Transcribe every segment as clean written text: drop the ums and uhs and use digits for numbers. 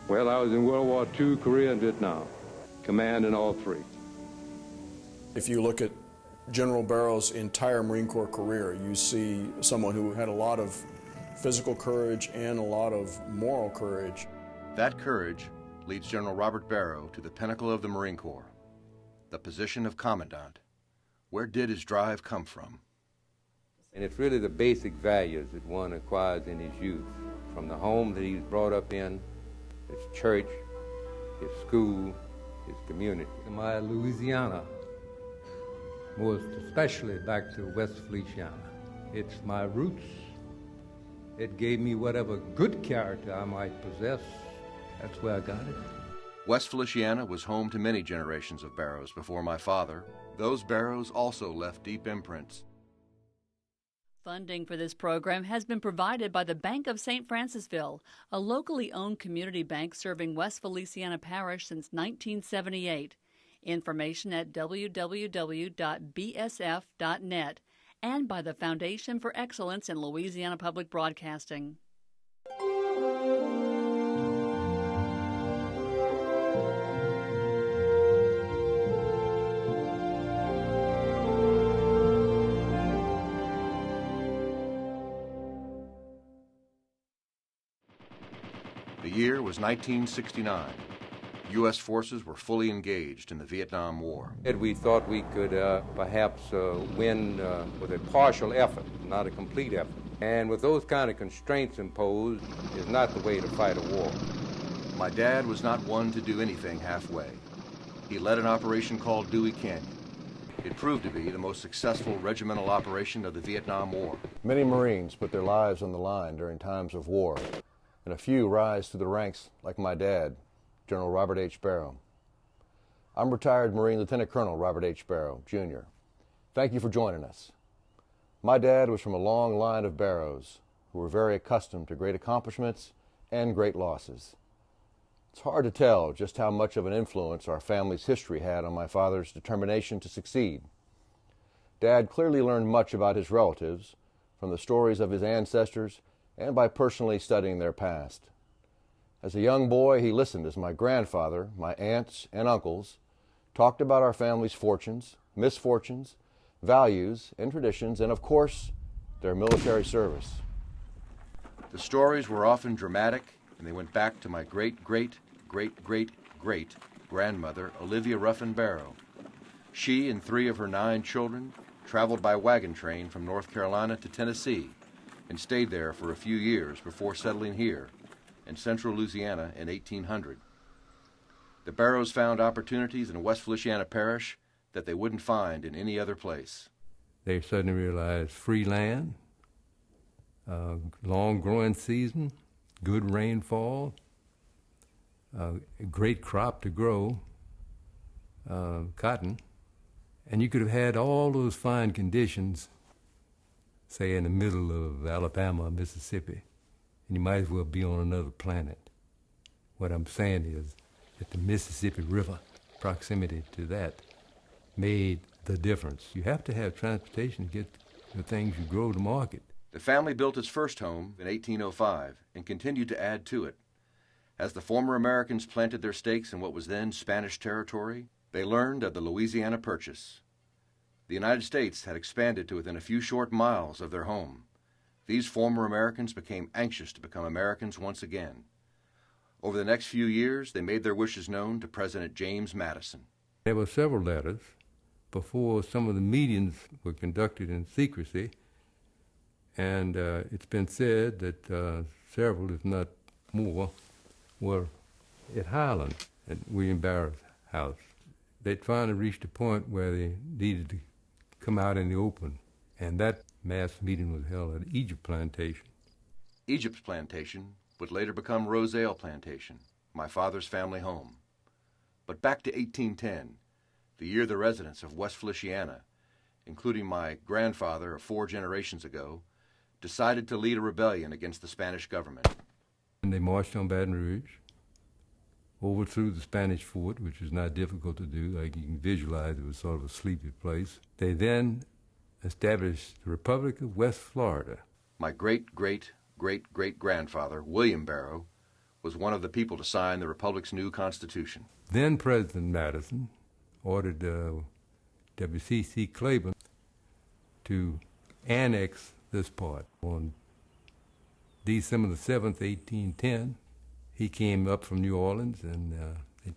Well, I was in World War II, Korea, and Vietnam. Command in all three. If you look at General Barrow's entire Marine Corps career, you see someone who had a lot of physical courage and a lot of moral courage. That courage leads General Robert Barrow to the pinnacle of the Marine Corps, the position of Commandant. Where did his drive come from? And it's really the basic values that one acquires in his youth, from the home that he's brought up in, his church, his school, his community. My Louisiana, most especially back to West Feliciana. It's my roots. It gave me whatever good character I might possess. That's where I got it. West Feliciana was home to many generations of Barrows before my father. Those Barrows also left deep imprints. Funding for this program has been provided by the Bank of St. Francisville, a locally owned community bank serving West Feliciana Parish since 1978. Information at www.bsf.net and by the Foundation for Excellence in Louisiana Public Broadcasting. The year was 1969. U.S. forces were fully engaged in the Vietnam War. We thought we could perhaps win with a partial effort, not a complete effort. And with those kind of constraints imposed, is not the way to fight a war. My dad was not one to do anything halfway. He led an operation called Dewey Canyon. It proved to be the most successful regimental operation of the Vietnam War. Many Marines put their lives on the line during times of war, and a few rise through the ranks like my dad, General Robert H. Barrow. I'm retired Marine Lieutenant Colonel Robert H. Barrow, Jr. Thank you for joining us. My dad was from a long line of Barrows who were very accustomed to great accomplishments and great losses. It's hard to tell just how much of an influence our family's history had on my father's determination to succeed. Dad clearly learned much about his relatives from the stories of his ancestors and by personally studying their past. As a young boy, he listened as my grandfather, my aunts, and uncles talked about our family's fortunes, misfortunes, values, and traditions, and of course, their military service. The stories were often dramatic, and they went back to my great-great-great-great-grandmother, Olivia Ruffin Barrow. She and 3 of her 9 children traveled by wagon train from North Carolina to Tennessee and stayed there for a few years before settling here in central Louisiana in 1800. The Barrows found opportunities in West Feliciana Parish that they wouldn't find in any other place. They suddenly realized free land, long growing season, good rainfall, a great crop to grow, cotton, and you could have had all those fine conditions, say in the middle of Alabama or Mississippi, and you might as well be on another planet. What I'm saying is that the Mississippi River, proximity to that, made the difference. You have to have transportation to get the things you grow to market. The family built its first home in 1805 and continued to add to it. As the former Americans planted their stakes in what was then Spanish territory, they learned of the Louisiana Purchase. The United States had expanded to within a few short miles of their home. These former Americans became anxious to become Americans once again. Over the next few years, they made their wishes known to President James Madison. There were several letters before some of the meetings were conducted in secrecy, and it's been said that several, if not more, were at Highland, at William Barrow's house. They'd finally reached a point where they needed to come out in the open, and that mass meeting was held at Egypt Plantation. Egypt's plantation would later become Rosale Plantation, my father's family home. But back to 1810, the year the residents of West Feliciana, including my grandfather of 4 generations ago, decided to lead a rebellion against the Spanish government. And they marched on Baton Rouge, overthrew the Spanish fort, which was not difficult to do. Like you can visualize, it was sort of a sleepy place. They then established the Republic of West Florida. My great-great-great-great-grandfather, William Barrow, was one of the people to sign the Republic's new Constitution. Then President Madison ordered W.C.C. Claiborne to annex this part. On December the 7th, 1810, he came up from New Orleans and they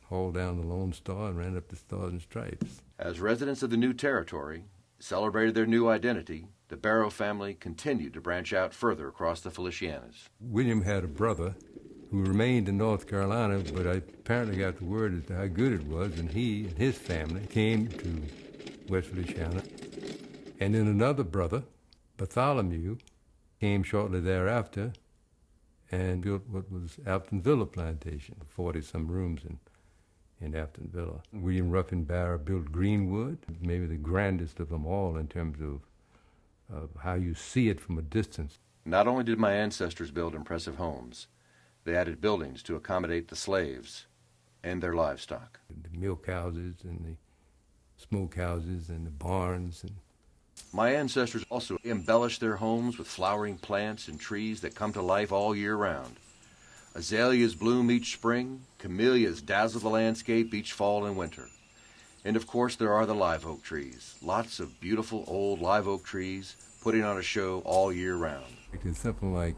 hauled down the Lone Star and ran up the Stars and Stripes. As residents of the new territory celebrated their new identity, the Barrow family continued to branch out further across the Felicianas. William had a brother who remained in North Carolina, but I apparently got the word as to how good it was, and he and his family came to West Feliciana. And then another brother, Bartholomew, came shortly thereafter and built what was Aftonville Plantation, 40-some rooms in Aftonville. William Ruffin Barrow built Greenwood, maybe the grandest of them all in terms of how you see it from a distance. Not only did my ancestors build impressive homes, they added buildings to accommodate the slaves and their livestock. The milk houses and the smoke houses and the barns. And my ancestors also embellished their homes with flowering plants and trees that come to life all year round. Azaleas bloom each spring, camellias dazzle the landscape each fall and winter. And of course there are the live oak trees, lots of beautiful old live oak trees putting on a show all year round. It's something like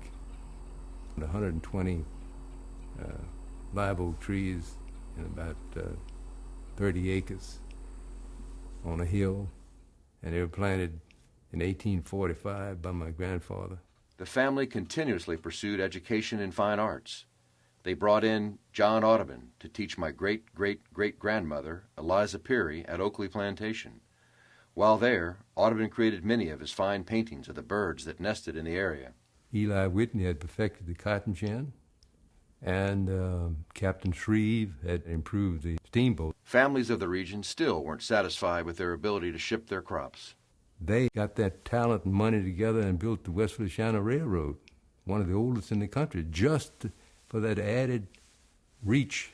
120 live oak trees in about 30 acres on a hill, and they were planted in 1845 by my grandfather. The family continuously pursued education in fine arts. They brought in John Audubon to teach my great-great-great-grandmother, Eliza Peary, at Oakley Plantation. While there, Audubon created many of his fine paintings of the birds that nested in the area. Eli Whitney had perfected the cotton gin, and Captain Shreve had improved the steamboat. Families of the region still weren't satisfied with their ability to ship their crops. They got that talent and money together and built the West Feliciana Railroad, one of the oldest in the country, just for that added reach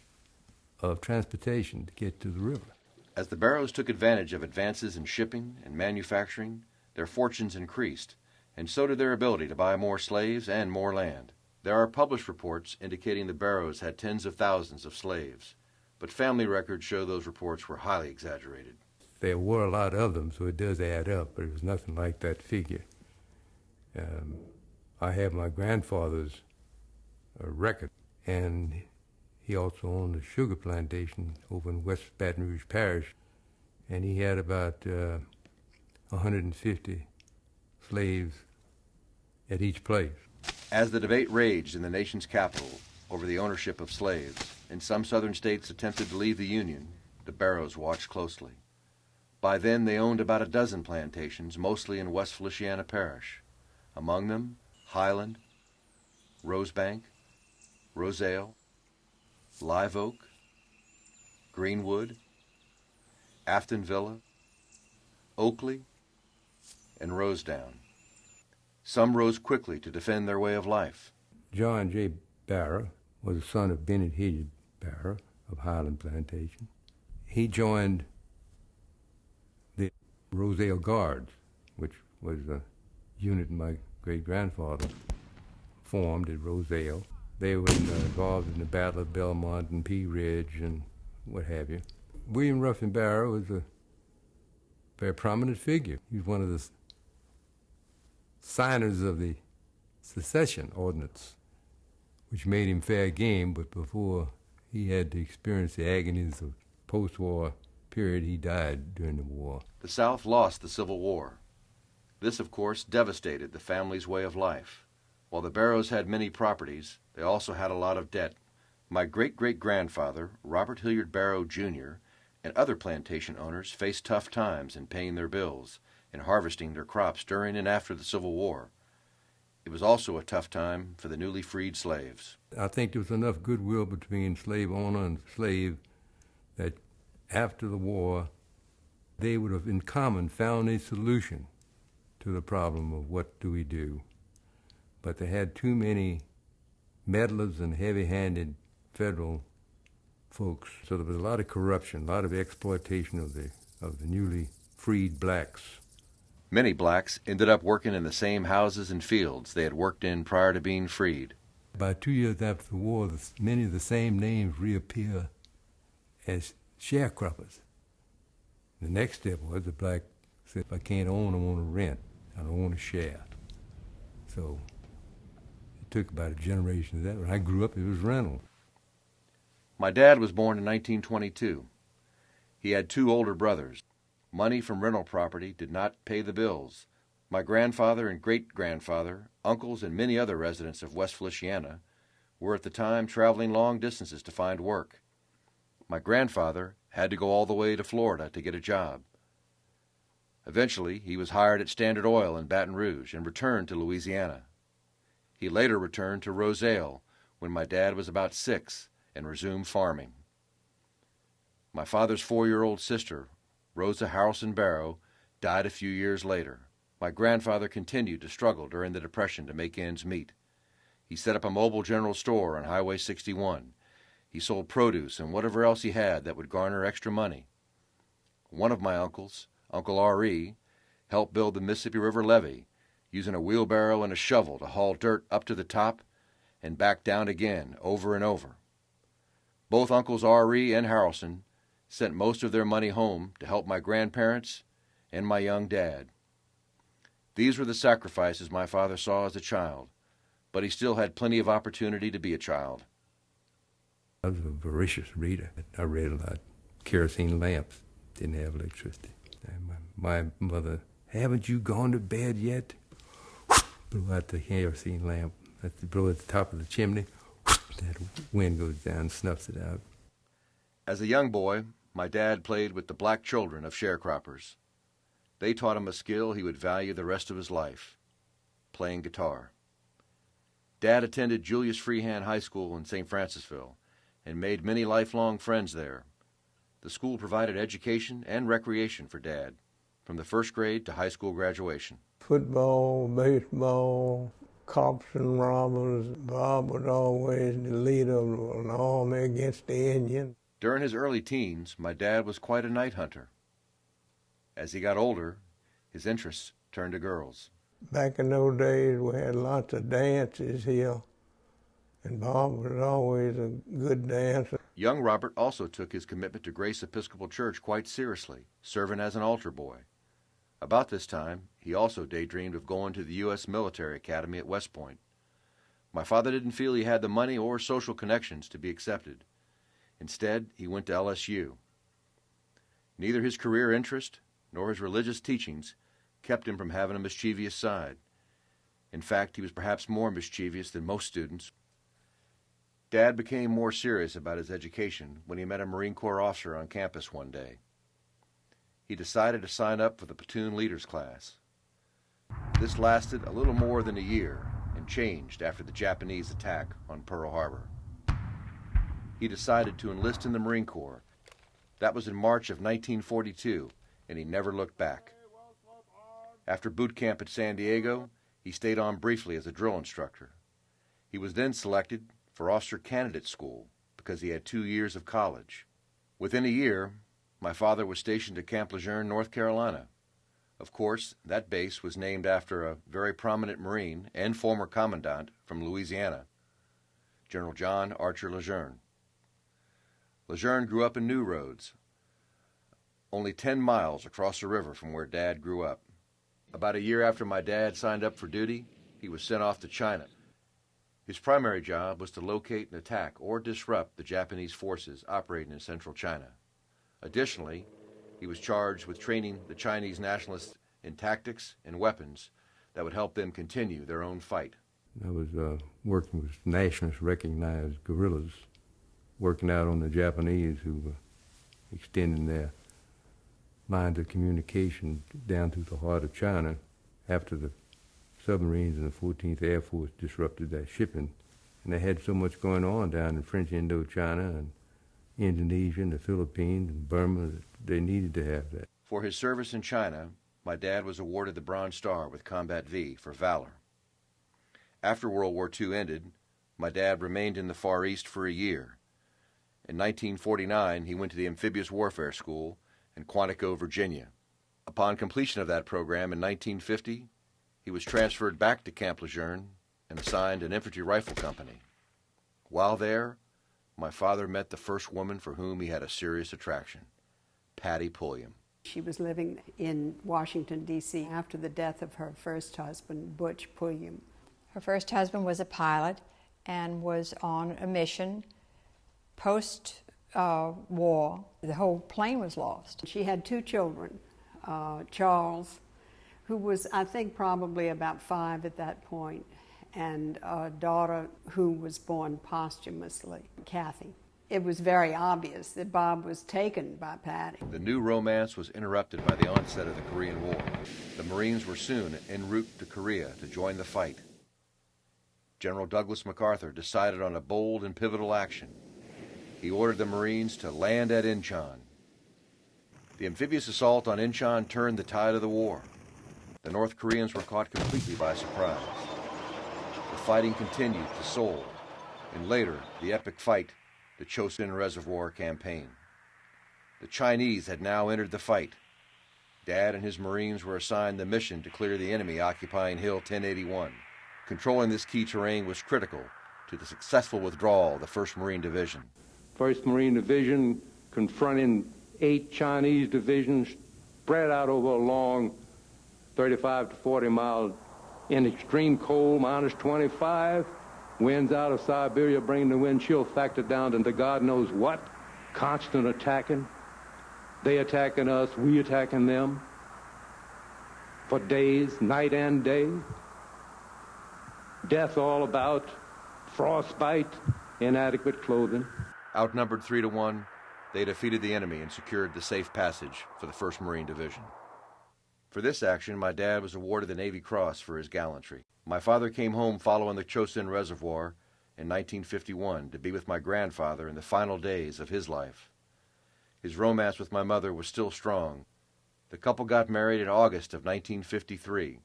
of transportation to get to the river. As the Barrows took advantage of advances in shipping and manufacturing, their fortunes increased, and so did their ability to buy more slaves and more land. There are published reports indicating the Barrows had tens of thousands of slaves, but family records show those reports were highly exaggerated. There were a lot of them, so it does add up, but it was nothing like that figure. I have my grandfather's record, and he also owned a sugar plantation over in West Baton Rouge Parish, and he had about 150 slaves at each place. As the debate raged in the nation's capital over the ownership of slaves, and some southern states attempted to leave the Union, the Barrows watched closely. By then, they owned about a dozen plantations, mostly in West Feliciana Parish. Among them, Highland, Rosebank, Rosale, Live Oak, Greenwood, Aftonville, Oakley, and Rosedown. Some rose quickly to defend their way of life. John J. Barrow was the son of Bennett Hilliard Barrow of Highland Plantation. He joined the Rosale Guards, which was a unit my great-grandfather formed at Rosale. They were involved in the Battle of Belmont and Pea Ridge and what have you. William Ruffin Barrow was a very prominent figure. He was one of the signers of the secession ordinance, which made him fair game, but before he had to experience the agonies of post-war period, he died during the war. The South lost the Civil War. This, of course, devastated the family's way of life. While the Barrows had many properties, they also had a lot of debt. My great-great-grandfather, Robert Hilliard Barrow, Jr., and other plantation owners faced tough times in paying their bills and harvesting their crops during and after the Civil War. It was also a tough time for the newly freed slaves. I think there was enough goodwill between slave owner and slave that after the war, they would have in common found a solution to the problem of what do we do. But they had too many meddlers and heavy-handed federal folks, so there was a lot of corruption, a lot of exploitation of the newly freed blacks. Many blacks ended up working in the same houses and fields they had worked in prior to being freed. About 2 years after the war, many of the same names reappear as sharecroppers. The next step was the black said, if I can't own, I want to rent. I don't want to share. So it took about a generation of that. When I grew up, it was rental. My dad was born in 1922. He had 2 older brothers. Money from rental property did not pay the bills. My grandfather and great-grandfather, uncles, and many other residents of West Feliciana were at the time traveling long distances to find work. My grandfather had to go all the way to Florida to get a job. Eventually, he was hired at Standard Oil in Baton Rouge and returned to Louisiana. He later returned to Rosale when my dad was about 6 and resumed farming. My father's 4-year-old sister, Rosale Barrow, died a few years later. My grandfather continued to struggle during the Depression to make ends meet. He set up a mobile general store on Highway 61. He sold produce and whatever else he had that would garner extra money. One of my uncles, Uncle R.E., helped build the Mississippi River levee, using a wheelbarrow and a shovel to haul dirt up to the top and back down again over and over. Both Uncles R.E. and Harrelson sent most of their money home to help my grandparents and my young dad. These were the sacrifices my father saw as a child, but he still had plenty of opportunity to be a child. I was a voracious reader. I read a lot. Kerosene lamps didn't have electricity. And my mother, haven't you gone to bed yet? Blew out the kerosene lamp. That's blow at the top of the chimney. That wind goes down, snuffs it out. As a young boy, my dad played with the black children of sharecroppers. They taught him a skill he would value the rest of his life, playing guitar. Dad attended Julius Freehand High School in St. Francisville and made many lifelong friends there. The school provided education and recreation for Dad, from the first grade to high school graduation. Football, baseball, cops and robbers. Bob was always the leader of an army against the Indians. During his early teens, my dad was quite a night hunter. As he got older, his interests turned to girls. Back in those days, we had lots of dances here, and Bob was always a good dancer. Young Robert also took his commitment to Grace Episcopal Church quite seriously, serving as an altar boy. About this time, he also daydreamed of going to the U.S. Military Academy at West Point. My father didn't feel he had the money or social connections to be accepted. Instead, he went to LSU. Neither his career interest nor his religious teachings kept him from having a mischievous side. In fact, he was perhaps more mischievous than most students. Dad became more serious about his education when he met a Marine Corps officer on campus one day. He decided to sign up for the platoon leaders class. This lasted a little more than a year and changed after the Japanese attack on Pearl Harbor. He decided to enlist in the Marine Corps. That was in March of 1942, and he never looked back. After boot camp at San Diego, he stayed on briefly as a drill instructor. He was then selected for Officer Candidate School because he had 2 years of college. Within a year, my father was stationed at Camp Lejeune, North Carolina. Of course, that base was named after a very prominent Marine and former Commandant from Louisiana, General John Archer Lejeune. Lejeune grew up in New Roads, only 10 miles across the river from where Dad grew up. About a year after my dad signed up for duty, he was sent off to China. His primary job was to locate and attack or disrupt the Japanese forces operating in central China. Additionally, he was charged with training the Chinese nationalists in tactics and weapons that would help them continue their own fight. I was working with nationalist recognized guerrillas, working out on the Japanese who were extending their lines of communication down through the heart of China after the submarines and the 14th Air Force disrupted that shipping. And they had so much going on down in French Indochina and Indonesia and the Philippines and Burma that they needed to have that. For his service in China, my dad was awarded the Bronze Star with Combat V for valor. After World War II ended, my dad remained in the Far East for a year. In 1949, he went to the Amphibious Warfare School in Quantico, Virginia. Upon completion of that program in 1950, he was transferred back to Camp Lejeune and assigned an infantry rifle company. While there, my father met the first woman for whom he had a serious attraction, Patty Pulliam. She was living in Washington, D.C. after the death of her first husband, Butch Pulliam. Her first husband was a pilot and was on a mission post-war. The whole plane was lost. She had two children, Charles, who was, I think, probably about 5 at that point, and a daughter who was born posthumously, Kathy. It was very obvious that Bob was taken by Patty. The new romance was interrupted by the onset of the Korean War. The Marines were soon en route to Korea to join the fight. General Douglas MacArthur decided on a bold and pivotal action. He ordered the Marines to land at Incheon. The amphibious assault on Incheon turned the tide of the war. The North Koreans were caught completely by surprise. The fighting continued to Seoul, and later the epic fight, the Chosin Reservoir Campaign. The Chinese had now entered the fight. Dad and his Marines were assigned the mission to clear the enemy occupying Hill 1081. Controlling this key terrain was critical to the successful withdrawal of the 1st Marine Division. 1st Marine Division confronting 8 Chinese divisions spread out over a long 35 to 40 miles in extreme cold, minus 25. Winds out of Siberia bringing the wind chill factor down into God knows what. Constant attacking. They attacking us, we attacking them. For days, night and day. Death all about. Frostbite, inadequate clothing. Outnumbered 3 to 1, they defeated the enemy and secured the safe passage for the 1st Marine Division. For this action, my dad was awarded the Navy Cross for his gallantry. My father came home following the Chosin Reservoir in 1951 to be with my grandfather in the final days of his life. His romance with my mother was still strong. The couple got married in August of 1953,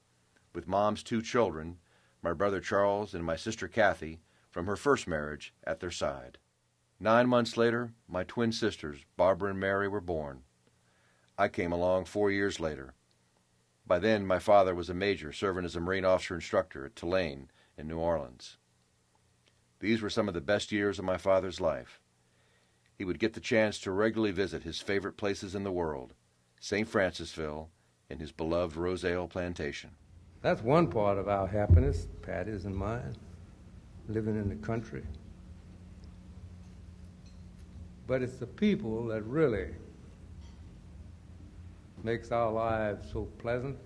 with Mom's 2 children, my brother Charles and my sister Kathy, from her first marriage, at their side. 9 months later, my twin sisters, Barbara and Mary, were born. I came along 4 years later. By then, my father was a major serving as a Marine officer instructor at Tulane in New Orleans. These were some of the best years of my father's life. He would get the chance to regularly visit his favorite places in the world, St. Francisville and his beloved Rosale Plantation. That's one part of our happiness, Patty's and mine, living in the country. But it's the people that really makes our lives so pleasant.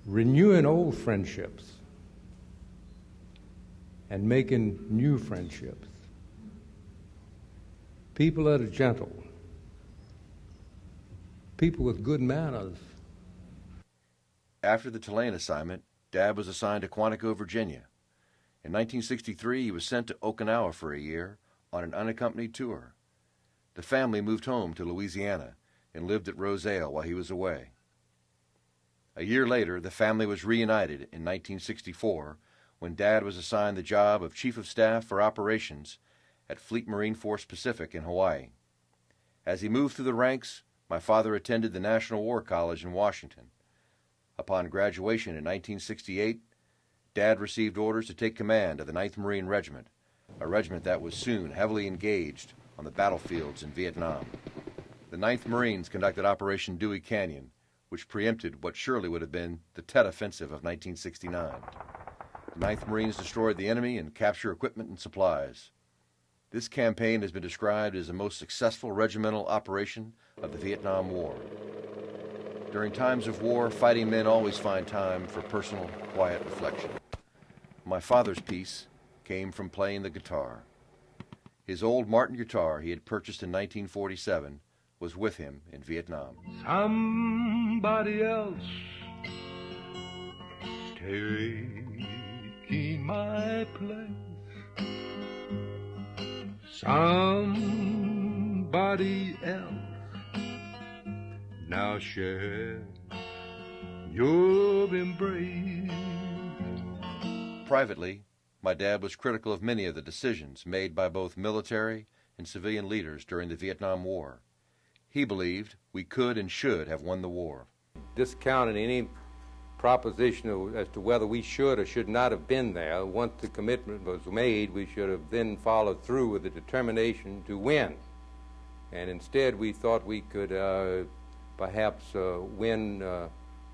Renewing old friendships and making new friendships. People that are gentle. People with good manners. After the Tulane assignment, Dad was assigned to Quantico, Virginia. In 1963, he was sent to Okinawa for a year on an unaccompanied tour. The family moved home to Louisiana and lived at Rosale while he was away. A year later, the family was reunited in 1964 when Dad was assigned the job of Chief of Staff for Operations at Fleet Marine Force Pacific in Hawaii. As he moved through the ranks, my father attended the National War College in Washington. Upon graduation in 1968, Dad received orders to take command of the 9th Marine Regiment, a regiment that was soon heavily engaged on the battlefields in Vietnam. The 9th Marines conducted Operation Dewey Canyon, which preempted what surely would have been the Tet Offensive of 1969. The 9th Marines destroyed the enemy and captured equipment and supplies. This campaign has been described as the most successful regimental operation of the Vietnam War. During times of war, fighting men always find time for personal, quiet reflection. My father's peace came from playing the guitar. His old Martin guitar he had purchased in 1947 was with him in Vietnam. Somebody else taking my place. Somebody else now share your embrace. Privately, my dad was critical of many of the decisions made by both military and civilian leaders during the Vietnam War. He believed we could and should have won the war. Discounting any proposition as to whether we should or should not have been there. Once the commitment was made, we should have then followed through with the determination to win. And instead, we thought we could perhaps win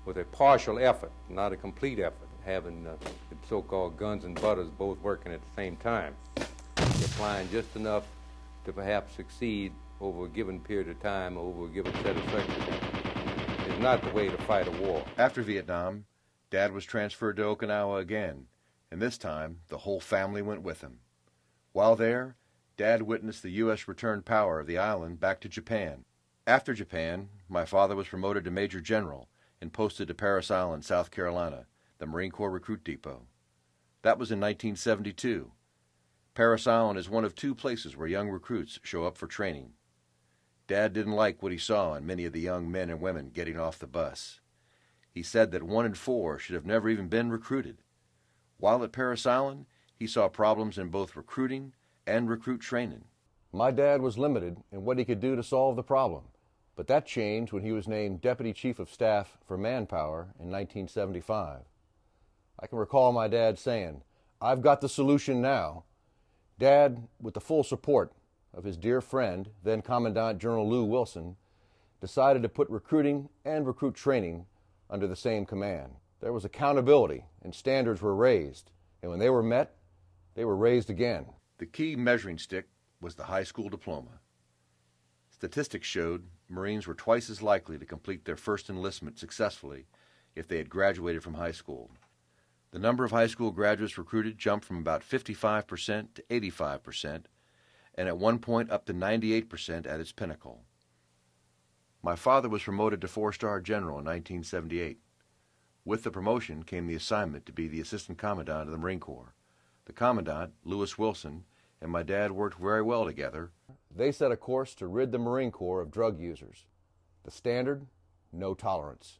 with a partial effort, not a complete effort, having the so-called guns and butters both working at the same time, applying just enough to perhaps succeed over a given period of time, over a given set of circumstances. It's not the way to fight a war. After Vietnam, Dad was transferred to Okinawa again, and this time the whole family went with him. While there, Dad witnessed the U.S. return power of the island back to Japan. After Japan, my father was promoted to Major General and posted to Parris Island, South Carolina, the Marine Corps Recruit Depot. That was in 1972. Parris Island is one of two places where young recruits show up for training. Dad didn't like what he saw in many of the young men and women getting off the bus. He said that 1 in 4 should have never even been recruited. While at Parris Island, he saw problems in both recruiting and recruit training. My dad was limited in what he could do to solve the problem, but that changed when he was named Deputy Chief of Staff for Manpower in 1975. I can recall my dad saying, "I've got the solution now." Dad, with the full support of his dear friend, then Commandant General Lew Wilson, decided to put recruiting and recruit training under the same command. There was accountability and standards were raised, and when they were met, they were raised again. The key measuring stick was the high school diploma. Statistics showed Marines were twice as likely to complete their first enlistment successfully if they had graduated from high school. The number of high school graduates recruited jumped from about 55% to 85%, and at one point up to 98% at its pinnacle. My father was promoted to 4-star general in 1978. With the promotion came the assignment to be the assistant commandant of the Marine Corps. The commandant, Lewis Wilson, and my dad worked very well together. They set a course to rid the Marine Corps of drug users. The standard, no tolerance.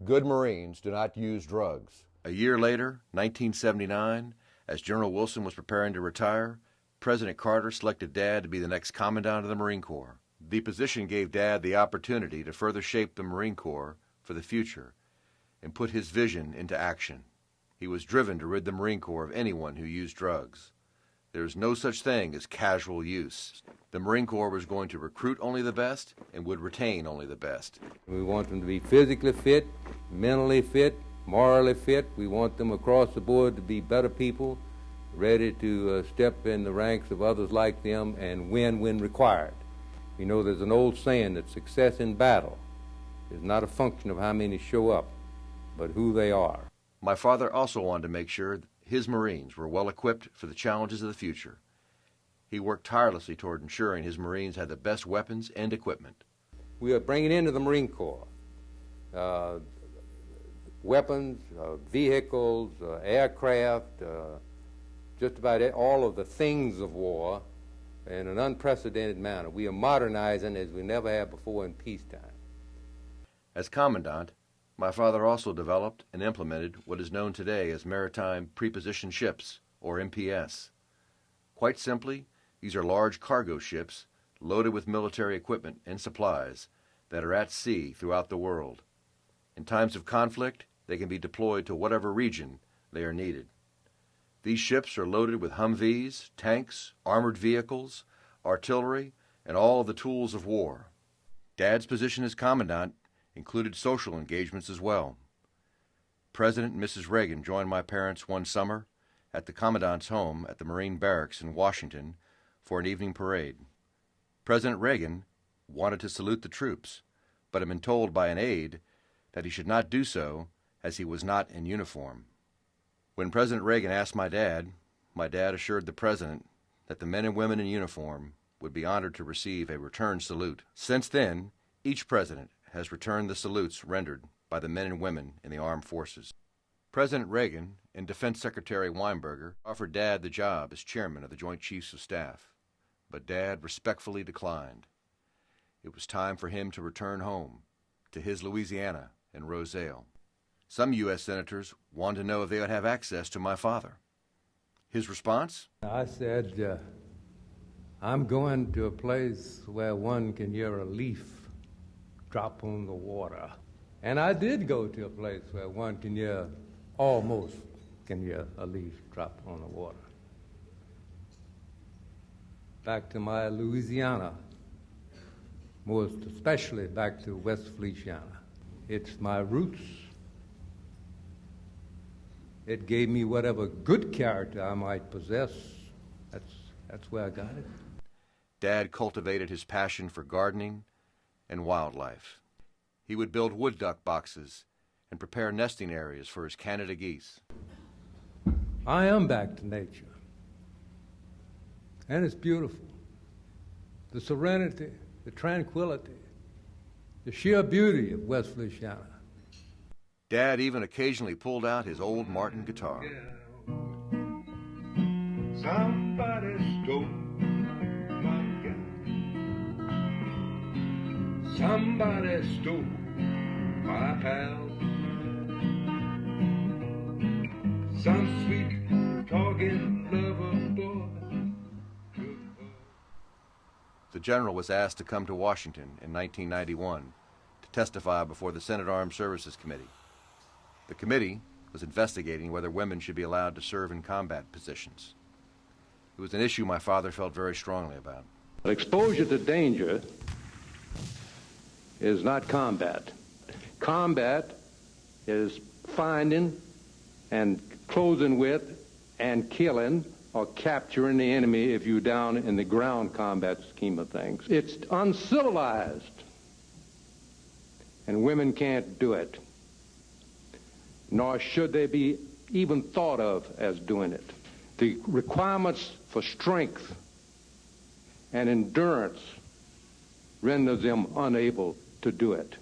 Good Marines do not use drugs. A year later, 1979, as General Wilson was preparing to retire, President Carter selected Dad to be the next Commandant of the Marine Corps. The position gave Dad the opportunity to further shape the Marine Corps for the future and put his vision into action. He was driven to rid the Marine Corps of anyone who used drugs. There is no such thing as casual use. The Marine Corps was going to recruit only the best and would retain only the best. We want them to be physically fit, mentally fit, morally fit. We want them across the board to be better people, ready to step in the ranks of others like them and win when required. You know, there's an old saying that success in battle is not a function of how many show up, but who they are. My father also wanted to make sure his Marines were well equipped for the challenges of the future. He worked tirelessly toward ensuring his Marines had the best weapons and equipment. We are bringing into the Marine Corps weapons, vehicles, aircraft, just about all of the things of war in an unprecedented manner. We are modernizing as we never have before in peacetime. As Commandant, my father also developed and implemented what is known today as Maritime Prepositioned Ships, or MPS. Quite simply, these are large cargo ships loaded with military equipment and supplies that are at sea throughout the world. In times of conflict, they can be deployed to whatever region they are needed. These ships are loaded with Humvees, tanks, armored vehicles, artillery, and all of the tools of war. Dad's position as Commandant included social engagements as well. President and Mrs. Reagan joined my parents one summer at the Commandant's home at the Marine Barracks in Washington for an evening parade. President Reagan wanted to salute the troops, but had been told by an aide that he should not do so as he was not in uniform. When President Reagan asked my dad assured the President that the men and women in uniform would be honored to receive a return salute. Since then, each president has returned the salutes rendered by the men and women in the armed forces. President Reagan and Defense Secretary Weinberger offered Dad the job as chairman of the Joint Chiefs of Staff, but Dad respectfully declined. It was time for him to return home, to his Louisiana and Rosale. Some U.S. senators wanted to know if they would have access to my father. His response? I said, I'm going to a place where one can hear a leaf drop on the water And I did go to a place where one can hear, almost can hear a leaf drop on the water. Back to my Louisiana, most especially back to West Feliciana. It's my roots. It gave me whatever good character I might possess. That's where I got it. Dad cultivated his passion for gardening and wildlife. He would build wood duck boxes and prepare nesting areas for his Canada geese. I am back to nature. And it's beautiful. The serenity, the tranquility, the sheer beauty of West Feliciana. Dad even occasionally pulled out his old Martin guitar. Somebody stole my gun. Somebody stole my pal. Some sweet talking lover boy. The general was asked to come to Washington in 1991 to testify before the Senate Armed Services Committee. The committee was investigating whether women should be allowed to serve in combat positions. It was an issue my father felt very strongly about. Exposure to danger is not combat. Combat is finding and closing with and killing or capturing the enemy if you're down in the ground combat scheme of things. It's uncivilized, and women can't do it, nor should they be even thought of as doing it. The requirements for strength and endurance render them unable to do it.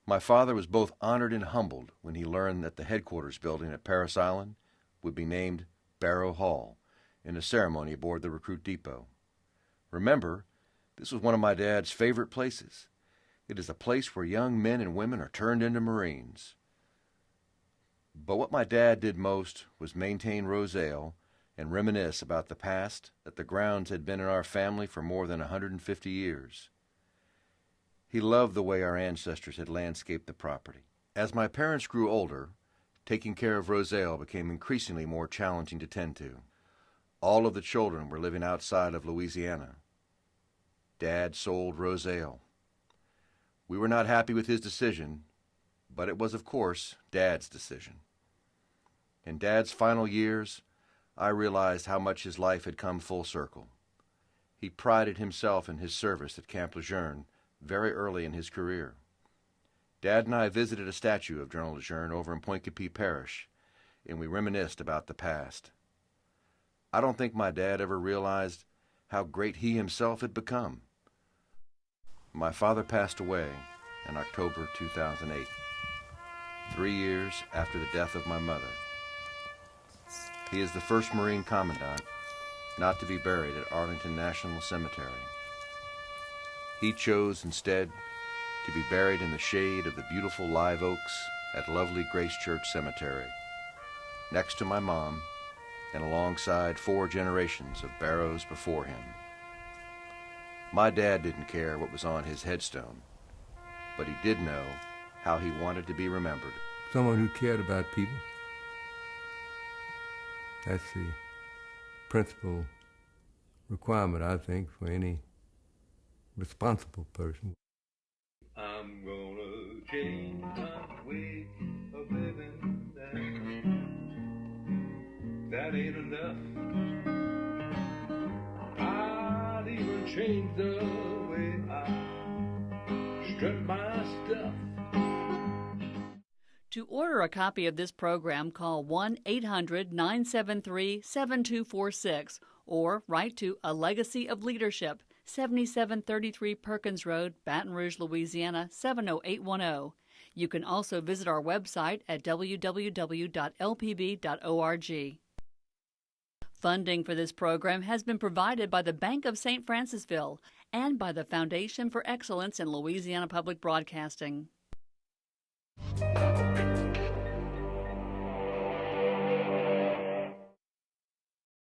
My father was both honored and humbled when he learned that the headquarters building at Parris Island would be named Barrow Hall in a ceremony aboard the recruit depot. Remember, this was one of my dad's favorite places. It is a place where young men and women are turned into Marines. But what my dad did most was maintain Rosale and reminisce about the past that the grounds had been in our family for more than 150 years. He loved the way our ancestors had landscaped the property. As my parents grew older, taking care of Rosale became increasingly more challenging to tend to. All of the children were living outside of Louisiana. Dad sold Rosale. We were not happy with his decision, but it was, of course, Dad's decision. In Dad's final years, I realized how much his life had come full circle. He prided himself in his service at Camp Lejeune very early in his career. Dad and I visited a statue of General Lejeune over in Pointe-Coupee Parish, and we reminisced about the past. I don't think my dad ever realized how great he himself had become. My father passed away in October 2008, 3 years after the death of my mother. He is the first Marine Commandant not to be buried at Arlington National Cemetery. He chose instead to be buried in the shade of the beautiful live oaks at lovely Grace Church Cemetery, next to my mom and alongside 4 generations of Barrows before him. My dad didn't care what was on his headstone, but he did know how he wanted to be remembered. Someone who cared about people. That's the principal requirement, I think, for any responsible person. I'm gonna change my way of living now. That ain't enough. I'll even change the way I strut my stuff. To order a copy of this program, call 1-800-973-7246 or write to A Legacy of Leadership, 7733 Perkins Road, Baton Rouge, Louisiana, 70810. You can also visit our website at www.lpb.org. Funding for this program has been provided by the Bank of St. Francisville and by the Foundation for Excellence in Louisiana Public Broadcasting.